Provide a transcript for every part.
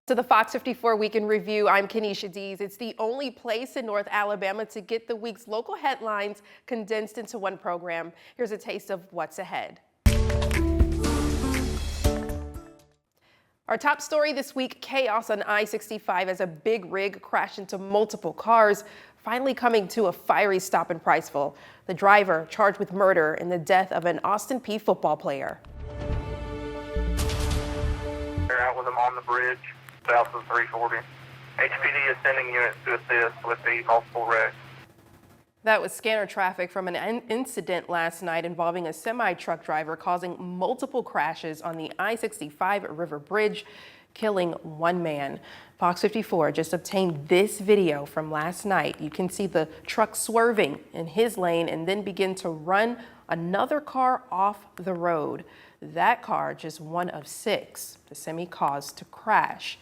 To the Fox 54 Weekend Review, I'm Kenesha Dees. It's the only place in North Alabama to get the week's local headlines condensed into one program. Here's a taste of what's ahead. Our top story this week, chaos on I-65 as a big rig crashed into multiple cars, finally coming to a fiery stop in Priceville. The driver charged with murder in the death of an Austin Peay football player. They're out with them on the bridge, south of 340. HPD is sending units to assist with the multiple wrecks. That was scanner traffic from an incident last night involving a semi-truck driver causing multiple crashes on the I-65 River Bridge, killing one man. Fox 54 just obtained this video from last night. You can see the truck swerving in his lane and then begin to run another car off the road. That car, just one of six the semi caused to crash.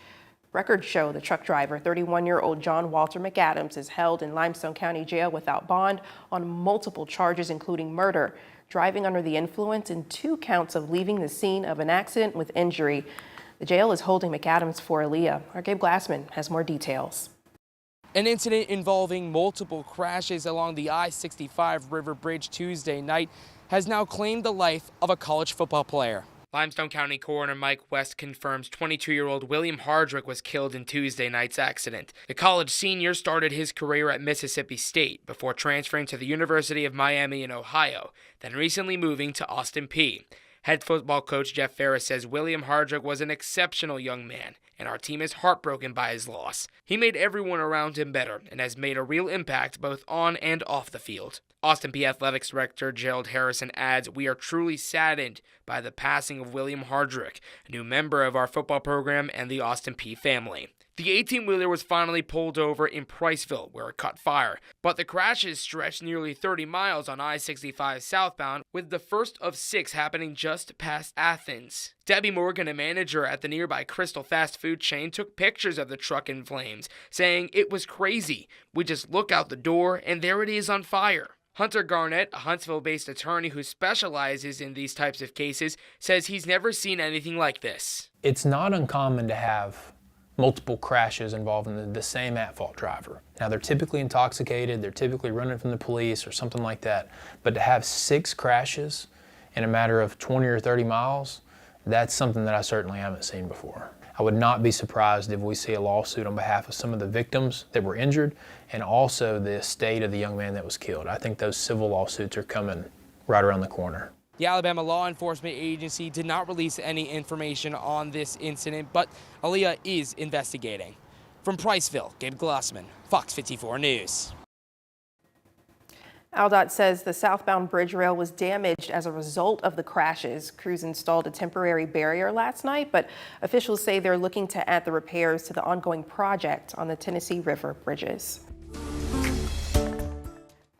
Records show the truck driver, 31-year-old John Walter McAdams, is held in Limestone County Jail without bond on multiple charges, including murder, driving under the influence, and 2 counts of leaving the scene of an accident with injury. The jail is holding McAdams for Aaliyah. Our Gabe Glassman has more details. An incident involving multiple crashes along the I-65 River Bridge Tuesday night has now claimed the life of a college football player. Limestone County Coroner Mike West confirms 22-year-old William Hardrick was killed in Tuesday night's accident. The college senior started his career at Mississippi State before transferring to the University of Miami in Ohio, then recently moving to Austin Peay. Head football coach Jeff Ferris says William Hardrick was an exceptional young man, and our team is heartbroken by his loss. He made everyone around him better and has made a real impact both on and off the field. Austin Peay Athletics Director Gerald Harrison adds, "We are truly saddened by the passing of William Hardrick, a new member of our football program and the Austin Peay family." The 18-wheeler was finally pulled over in Priceville, where it caught fire, but the crashes stretched nearly 30 miles on I-65 southbound, with the first of 6 happening just past Athens. Debbie Morgan, a manager at the nearby Crystal fast food chain, took pictures of the truck in flames, saying, "It was crazy. We just look out the door and there it is on fire." Hunter Garnett, a Hanceville-based attorney who specializes in these types of cases, says he's never seen anything like this. It's not uncommon to have multiple crashes involving the same at-fault driver. Now, they're typically intoxicated, they're typically running from the police or something like that, but to have 6 crashes in a matter of 20 or 30 miles, that's something that I certainly haven't seen before. I would not be surprised if we see a lawsuit on behalf of some of the victims that were injured and also the estate of the young man that was killed. I think those civil lawsuits are coming right around the corner. The Alabama Law Enforcement Agency did not release any information on this incident, but Aaliyah is investigating. From Priceville, Gabe Glassman, Fox 54 News. AlDOT says the southbound bridge rail was damaged as a result of the crashes. Crews installed a temporary barrier last night, but officials say they're looking to add the repairs to the ongoing project on the Tennessee River bridges.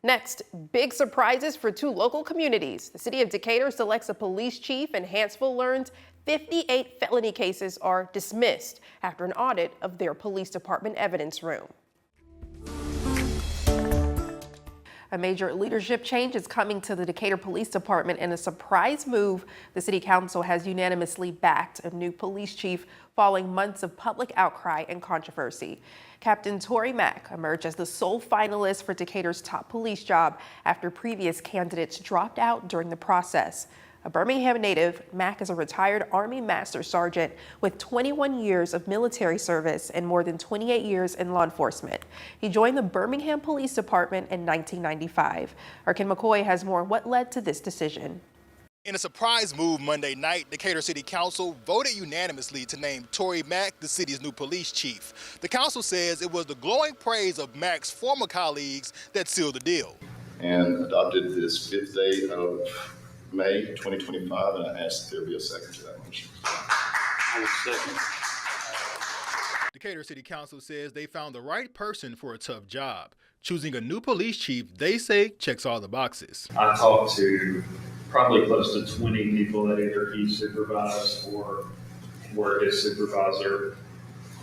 Next, big surprises for 2 local communities. The city of Decatur selects a police chief, and Hanceville learns 58 felony cases are dismissed after an audit of their police department evidence room. A major leadership change is coming to the Decatur Police Department in a surprise move. The City Council has unanimously backed a new police chief following months of public outcry and controversy. Captain Tory Mack emerged as the sole finalist for Decatur's top police job after previous candidates dropped out during the process. A Birmingham native, Mack is a retired Army Master Sergeant with 21 years of military service and more than 28 years in law enforcement. He joined the Birmingham Police Department in 1995. Our Ken McCoy has more on what led to this decision. In a surprise move Monday night, Decatur City Council voted unanimously to name Tory Mack the city's new police chief. The council says it was the glowing praise of Mack's former colleagues that sealed the deal. And adopted this 5th day of May 2025, and I ask that there be a second to that motion. I will second. Decatur City Council says they found the right person for a tough job. Choosing a new police chief, they say, checks all the boxes. I talked to probably close to 20 people that either he supervised or were his supervisor.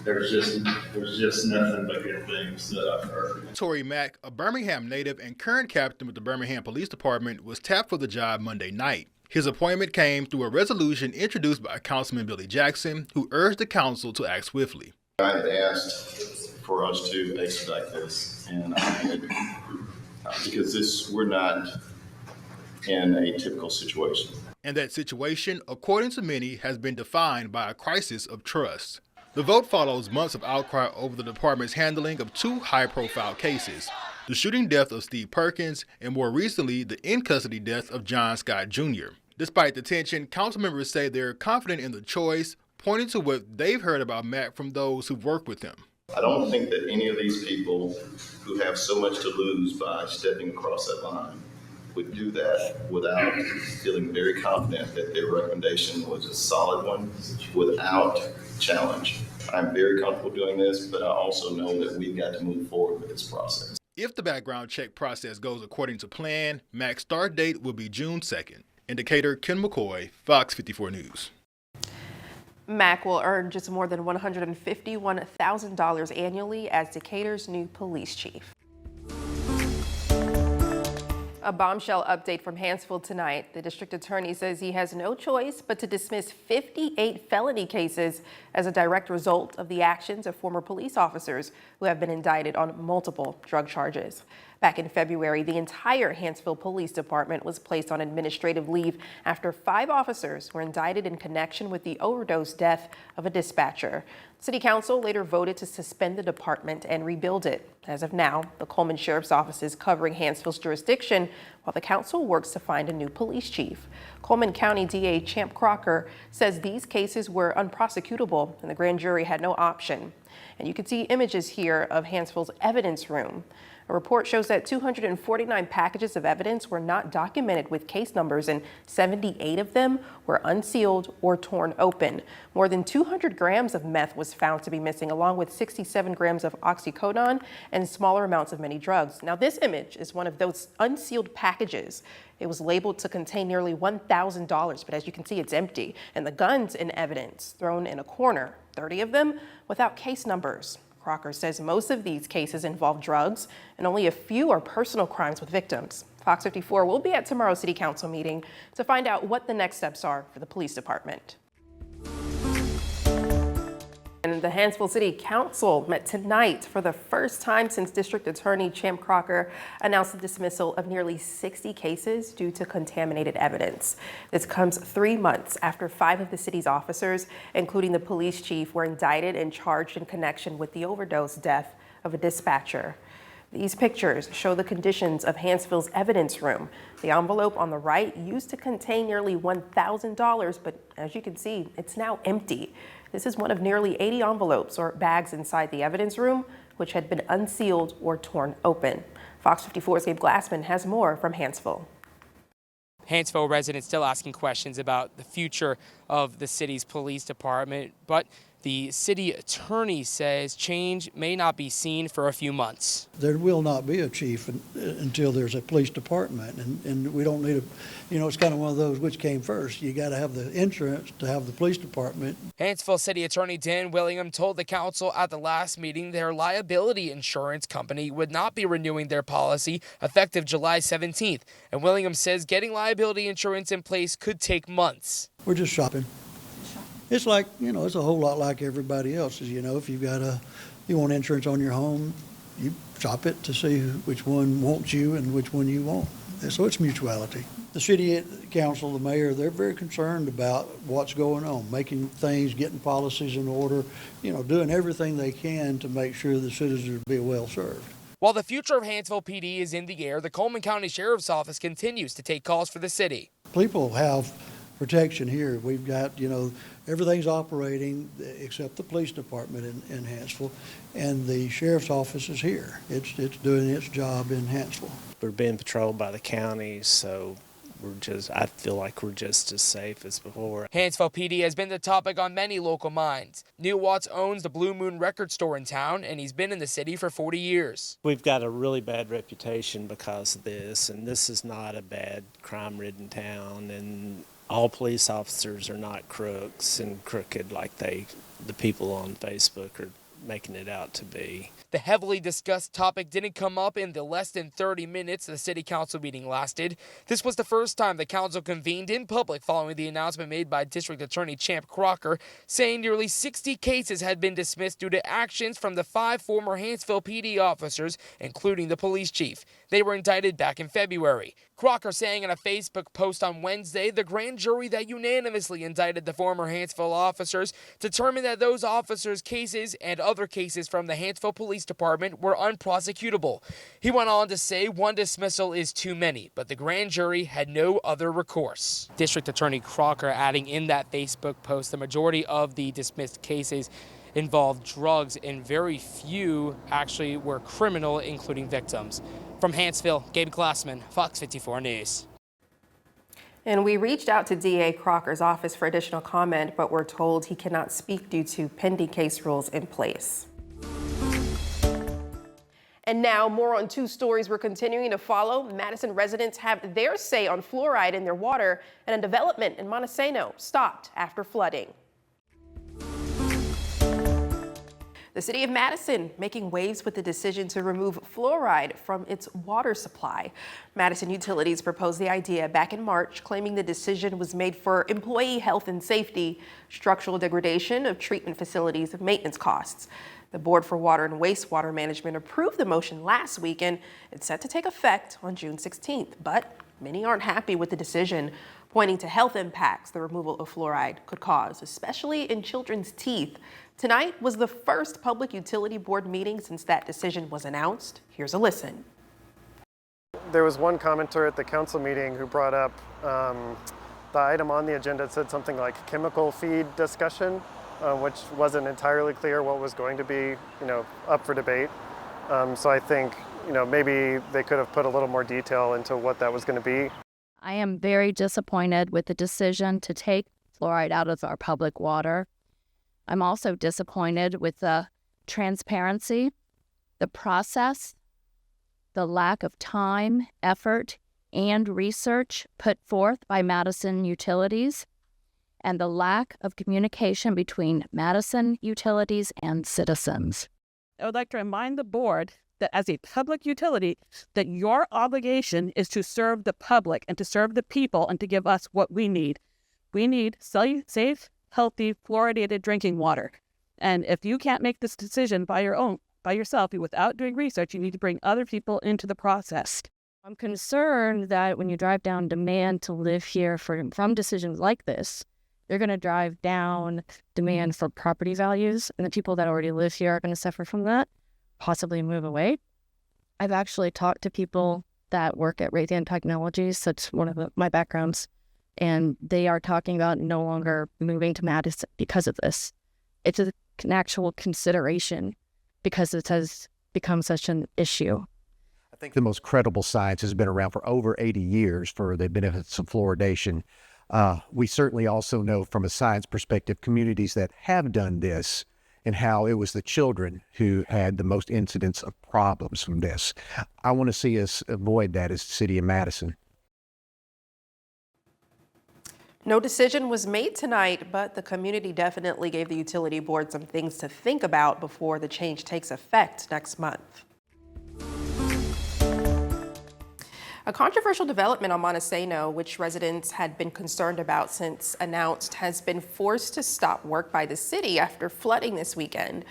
There's just nothing but good things that I've heard. Tory Mack, a Birmingham native and current captain with the Birmingham Police Department, was tapped for the job Monday night. His appointment came through a resolution introduced by Councilman Billy Jackson, who urged the council to act swiftly. I had asked for us to expedite this, and because we're not in a typical situation. And that situation, according to many, has been defined by a crisis of trust. The vote follows months of outcry over the department's handling of two high-profile cases: the shooting death of Steve Perkins, and more recently, the in-custody death of John Scott Jr. Despite the tension, council members say they're confident in the choice, pointing to what they've heard about Mack from those who've worked with him. I don't think that any of these people who have so much to lose by stepping across that line would do that without feeling very confident that their recommendation was a solid one without challenge. I'm very comfortable doing this, but I also know that we've got to move forward with this process. If the background check process goes according to plan, Mack's start date will be June 2nd. In Decatur, Ken McCoy, Fox 54 News. Mack will earn just more than $151,000 annually as Decatur's new police chief. A bombshell update from Hanceville tonight. The district attorney says he has no choice but to dismiss 58 felony cases as a direct result of the actions of former police officers who have been indicted on multiple drug charges. Back in February, the entire Hanceville Police Department was placed on administrative leave after 5 officers were indicted in connection with the overdose death of a dispatcher. City Council later voted to suspend the department and rebuild it. As of now, the Coleman Sheriff's Office is covering Hanceville's jurisdiction while the council works to find a new police chief. Coleman County DA Champ Crocker says these cases were unprosecutable and the grand jury had no option. And you can see images here of Hanceville's evidence room. A report shows that 249 packages of evidence were not documented with case numbers, and 78 of them were unsealed or torn open. More than 200 grams of meth was found to be missing, along with 67 grams of oxycodone and smaller amounts of many drugs. Now, this image is one of those unsealed packages. It was labeled to contain nearly $1,000, but as you can see, it's empty. And the guns in evidence thrown in a corner, 30 of them without case numbers. Crocker says most of these cases involve drugs and only a few are personal crimes with victims. Fox 54 will be at tomorrow's City Council meeting to find out what the next steps are for the police department. And the Hanceville City Council met tonight for the first time since District Attorney Champ Crocker announced the dismissal of nearly 60 cases due to contaminated evidence. This comes 3 months after 5 of the city's officers, including the police chief, were indicted and charged in connection with the overdose death of a dispatcher. These pictures show the conditions of Hanceville's evidence room. The envelope on the right used to contain nearly $1,000, but as you can see, it's now empty. This is one of nearly 80 envelopes or bags inside the evidence room, which had been unsealed or torn open. Fox 54's Gabe Glassman has more from Hanceville. Hanceville residents still asking questions about the future of the city's police department, but the city attorney says change may not be seen for a few months. There will not be a chief until there's a police department, and we don't need it's kind of one of those, which came first. You got to have the insurance to have the police department. Hanceville City Attorney Dan Willingham told the council at the last meeting their liability insurance company would not be renewing their policy effective July 17th. And Willingham says getting liability insurance in place could take months. We're just shopping. It's like, it's a whole lot like everybody else's. If you want insurance on your home, you shop it to see which one wants you and which one you won't. And so it's mutuality. The city council, the mayor, they're very concerned about what's going on, making things, getting policies in order, doing everything they can to make sure the citizens be well served. While the future of Hanceville PD is in the air, the Coleman County Sheriff's Office continues to take calls for the city. People have protection here. We've got, everything's operating except the police department in Hanceville, and the sheriff's office is here. It's doing its job in Hanceville. We're being patrolled by the county, so I feel like we're just as safe as before. Hanceville PD has been the topic on many local minds. Neil Watts owns the Blue Moon record store in town, and he's been in the city for 40 years. We've got a really bad reputation because of this, and this is not a bad crime-ridden town, and all police officers are not crooks and crooked like the people on Facebook are making it out to be. The heavily discussed topic didn't come up in the less than 30 minutes the city council meeting lasted. This was the first time the council convened in public following the announcement made by District Attorney Champ Crocker, saying nearly 60 cases had been dismissed due to actions from the 5 former Hanceville PD officers, including the police chief. They were indicted back in February. Crocker saying in a Facebook post on Wednesday, the grand jury that unanimously indicted the former Hanceville officers determined that those officers' cases and other cases from the Hanceville Police Department were unprosecutable. He went on to say one dismissal is too many, but the grand jury had no other recourse. District Attorney Crocker adding in that Facebook post the majority of the dismissed cases involved drugs and very few actually were criminal, including victims. From Hanceville, Gabe Glassman, Fox 54 News. And we reached out to DA Crocker's office for additional comment, but we're told he cannot speak due to pending case rules in place. And now more on 2 stories we're continuing to follow. Madison residents have their say on fluoride in their water, and a development in Monte Sano stopped after flooding. The city of Madison making waves with the decision to remove fluoride from its water supply. Madison Utilities proposed the idea back in March, claiming the decision was made for employee health and safety, structural degradation of treatment facilities, and maintenance costs. The Board for Water and Wastewater Management approved the motion last week, and it's set to take effect on June 16th. But many aren't happy with the decision, pointing to health impacts the removal of fluoride could cause, especially in children's teeth. Tonight was the first Public Utility Board meeting since that decision was announced. Here's a listen. There was one commenter at the council meeting who brought up the item on the agenda. It said something like chemical feed discussion, which wasn't entirely clear what was going to be, up for debate. So I think, maybe they could have put a little more detail into what that was going to be. I am very disappointed with the decision to take fluoride out of our public water. I'm also disappointed with the transparency, the process, the lack of time, effort, and research put forth by Madison Utilities, and the lack of communication between Madison Utilities and citizens. I would like to remind the board that as a public utility, that your obligation is to serve the public and to serve the people and to give us what we need. We need safe, healthy, fluoridated drinking water. And if you can't make this decision by yourself, without doing research, you need to bring other people into the process. I'm concerned that when you drive down demand to live here from decisions like this, you're going to drive down demand for property values, and the people that already live here are going to suffer from that, possibly move away. I've actually talked to people that work at Raytheon Technologies, that's one of my backgrounds, and they are talking about no longer moving to Madison because of this. It's an actual consideration because it has become such an issue. I think the most credible science has been around for over 80 years for the benefits of fluoridation. We certainly also know from a science perspective communities that have done this and how it was the children who had the most incidents of problems from this. I want to see us avoid that as the city of Madison. No decision was made tonight, but the community definitely gave the utility board some things to think about before the change takes effect next month. A controversial development on Monte Sano, which residents had been concerned about since announced, has been forced to stop work by the city after flooding this weekend.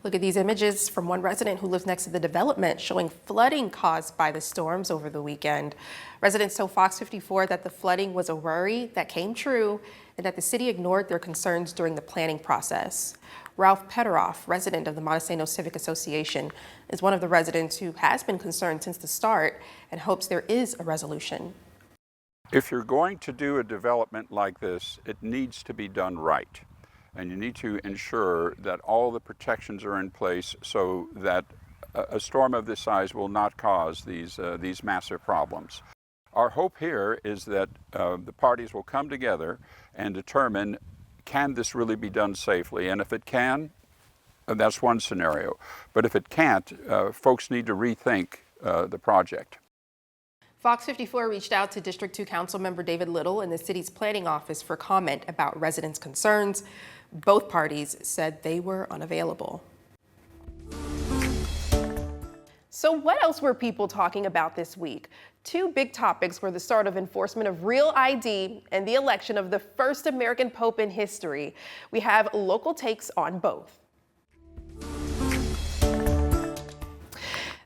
Look at these images from one resident who lives next to the development showing flooding caused by the storms over the weekend. Residents told FOX54 that the flooding was a worry that came true and that the city ignored their concerns during the planning process. Ralph Pederoff, resident of the Monte Sano Civic Association, is one of the residents who has been concerned since the start and hopes there is a resolution. If you're going to do a development like this, it needs to be done right. And you need to ensure that all the protections are in place so that a storm of this size will not cause these massive problems. Our hope here is that the parties will come together and determine, can this really be done safely? And if it can, that's one scenario. But if it can't, folks need to rethink the project. FOX54 reached out to District 2 Councilmember David Little in the city's planning office for comment about residents' concerns. Both parties said they were unavailable. So what else were people talking about this week? Two big topics were the start of enforcement of real ID and the election of the first American Pope in history. We have local takes on both.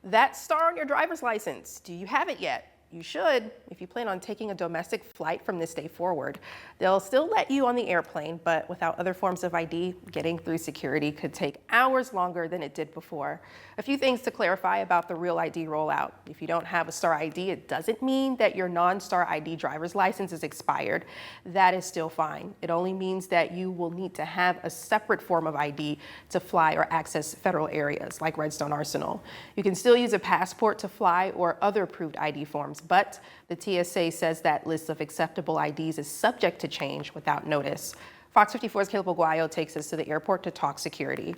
That star on your driver's license, do you have it yet? You should, if you plan on taking a domestic flight from this day forward. They'll still let you on the airplane, but without other forms of ID, getting through security could take hours longer than it did before. A few things to clarify about the Real ID rollout. If you don't have a star ID, it doesn't mean that your non-star ID driver's license is expired. That is still fine. It only means that you will need to have a separate form of ID to fly or access federal areas like Redstone Arsenal. You can still use a passport to fly or other approved ID forms, but the TSA says that list of acceptable IDs is subject to change without notice. Fox 54's Caleb Aguayo takes us to the airport to talk security.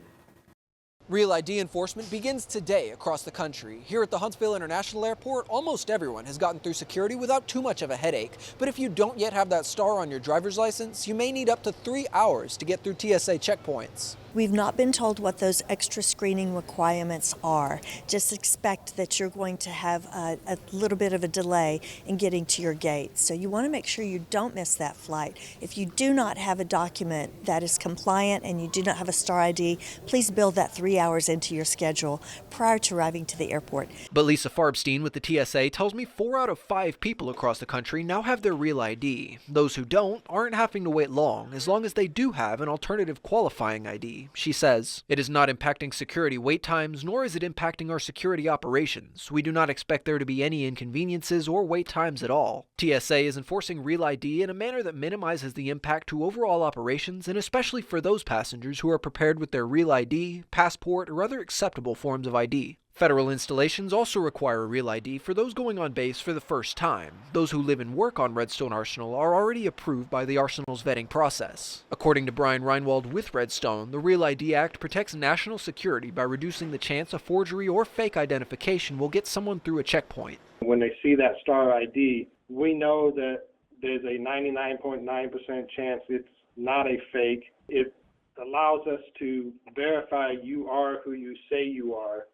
Real ID enforcement begins today across the country. Here at the Hanceville International Airport, almost everyone has gotten through security without too much of a headache. But if you don't yet have that star on your driver's license, you may need up to 3 hours to get through TSA checkpoints. We've not been told what those extra screening requirements are. Just expect that you're going to have a little bit of a delay in getting to your gate. So you want to make sure you don't miss that flight. If you do not have a document that is compliant and you do not have a star ID, please build that 3 hours into your schedule prior to arriving to the airport. But Lisa Farbstein with the TSA tells me 4 out of 5 people across the country now have their Real ID. Those who don't aren't having to wait long as they do have an alternative qualifying ID. She says, "It is not impacting security wait times, nor is it impacting our security operations. We do not expect there to be any inconveniences or wait times at all." TSA is enforcing Real ID in a manner that minimizes the impact to overall operations, and especially for those passengers who are prepared with their Real ID, passport, or other acceptable forms of ID. Federal installations also require a Real ID for those going on base for the first time. Those who live and work on Redstone Arsenal are already approved by the Arsenal's vetting process. According to Brian Reinwald with Redstone, the Real ID Act protects national security by reducing the chance a forgery or fake identification will get someone through a checkpoint. When they see that star ID, we know that there's a 99.9% chance it's not a fake. It allows us to verify you are who you say you are,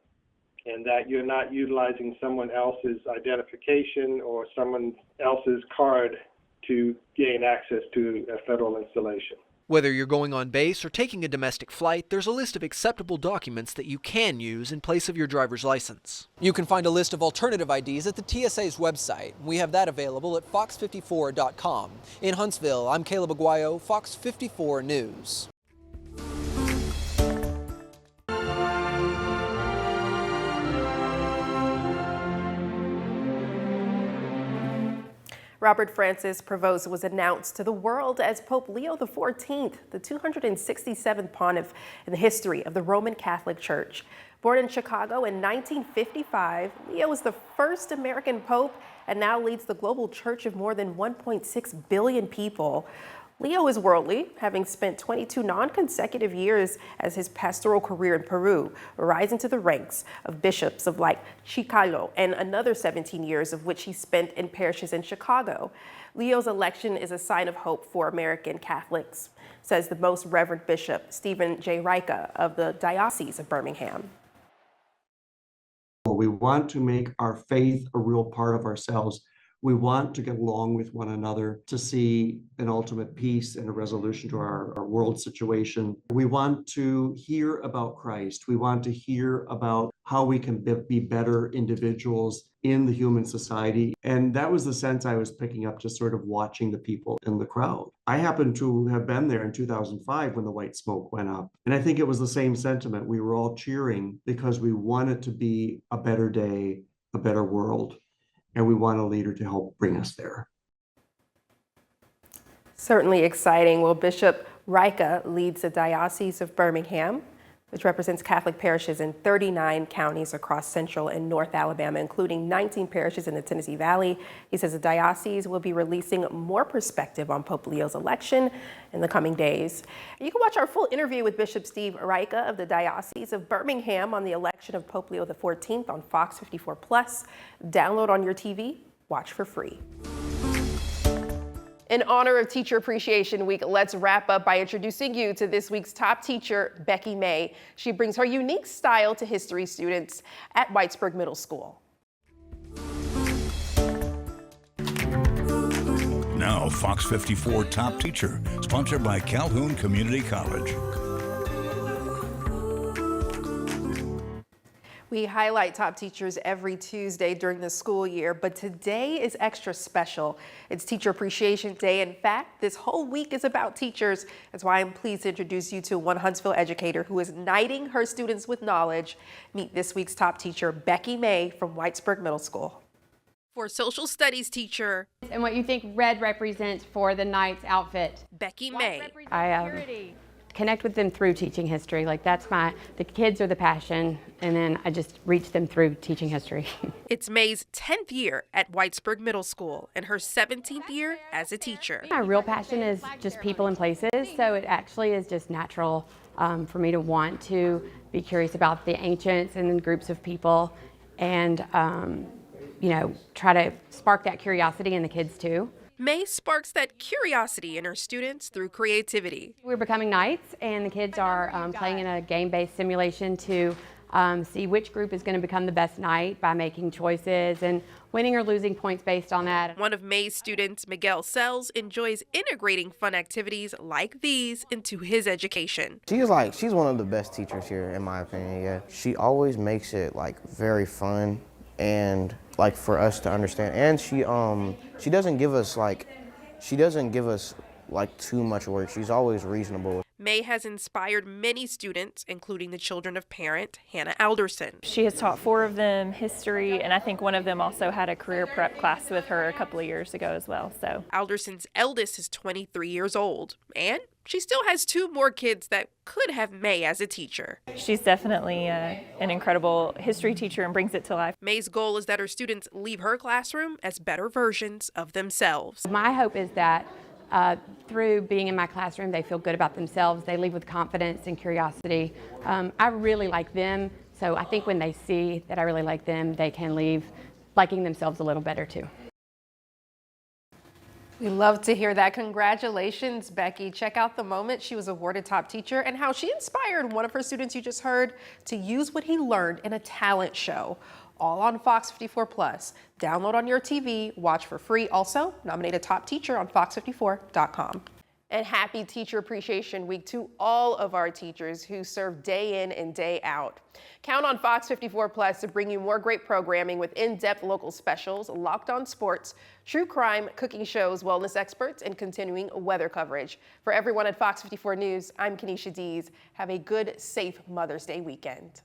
and that you're not utilizing someone else's identification or someone else's card to gain access to a federal installation. Whether you're going on base or taking a domestic flight, there's a list of acceptable documents that you can use in place of your driver's license. You can find a list of alternative IDs at the TSA's website. We have that available at FOX54.com. In Hanceville, I'm Caleb Aguayo, Fox 54 News. Robert Francis Prevost was announced to the world as Pope Leo XIV, the 267th pontiff in the history of the Roman Catholic Church. Born in Chicago in 1955, Leo was the first American pope and now leads the global church of more than 1.6 billion people. Leo is worldly, having spent 22 non-consecutive years as his pastoral career in Peru, rising to the ranks of bishops of like Chicalo, and another 17 years of which he spent in parishes in Chicago. Leo's election is a sign of hope for American Catholics, says the Most Reverend Bishop Stephen J. Rica of the Diocese of Birmingham. We want to make our faith a real part of ourselves. We want to get along with one another to see an ultimate peace and a resolution to our world situation. We want to hear about Christ. We want to hear about how we can be better individuals in the human society. And that was the sense I was picking up, just sort of watching the people in the crowd. I happened to have been there in 2005 when the white smoke went up. And I think it was the same sentiment. We were all cheering because we wanted to be a better day, a better world. And we want a leader to help bring us there. Certainly exciting. Well, Bishop Rica leads the Diocese of Birmingham, which represents Catholic parishes in 39 counties across central and north Alabama, including 19 parishes in the Tennessee Valley. He says the diocese will be releasing more perspective on Pope Leo's election in the coming days. You can watch our full interview with Bishop Steve Rica of the Diocese of Birmingham on the election of Pope Leo XIV on Fox 54 Plus. Download on your TV, watch for free. In honor of Teacher Appreciation Week, let's wrap up by introducing you to this week's top teacher, Becky May. She brings her unique style to history students at Whitesburg Middle School. Now, Fox 54 Top Teacher, sponsored by Calhoun Community College. We highlight top teachers every Tuesday during the school year, but today is extra special. It's Teacher Appreciation Day. In fact, this whole week is about teachers. That's why I'm pleased to introduce you to one Hanceville educator who is knighting her students with knowledge. Meet this week's top teacher, Becky May from Whitesburg Middle School. For social studies teacher, and what you think red represents for the knight's outfit. Becky May. I connect with them through teaching history. Like the kids are the passion, and then I just reach them through teaching history. It's May's 10th year at Whitesburg Middle School and her 17th year as a teacher. My real passion is just people and places, so it actually is just natural for me to want to be curious about the ancients and then groups of people, and try to spark that curiosity in the kids too. May sparks that curiosity in her students through creativity. We're becoming knights, and the kids are playing in a game-based simulation to see which group is going to become the best knight by making choices and winning or losing points based on that. One of May's students, Miguel Sells, enjoys integrating fun activities like these into his education. She's one of the best teachers here, in my opinion. Yeah, she always makes it very fun and for us to understand, and she doesn't give us too much work. She's always reasonable. May has inspired many students, including the children of parent Hannah Alderson. She has taught 4 of them history, and I think one of them also had a career prep class with her a couple of years ago as well. So Alderson's eldest is 23 years old, and she still has 2 more kids that could have May as a teacher. She's definitely an incredible history teacher and brings it to life. May's goal is that her students leave her classroom as better versions of themselves. My hope is that through being in my classroom, they feel good about themselves. They leave with confidence and curiosity. I really like them, so I think when they see that I really like them, they can leave liking themselves a little better too. We love to hear that. Congratulations, Becky. Check out the moment she was awarded top teacher and how she inspired one of her students you just heard to use what he learned in a talent show. All on Fox 54 Plus. Download on your TV, watch for free. Also, nominate a top teacher on fox54.com. And happy Teacher Appreciation Week to all of our teachers who serve day in and day out. Count on Fox 54 Plus to bring you more great programming with in-depth local specials, locked on sports, true crime, cooking shows, wellness experts, and continuing weather coverage. For everyone at Fox 54 News, I'm Kenesha Dees. Have a good, safe Mother's Day weekend.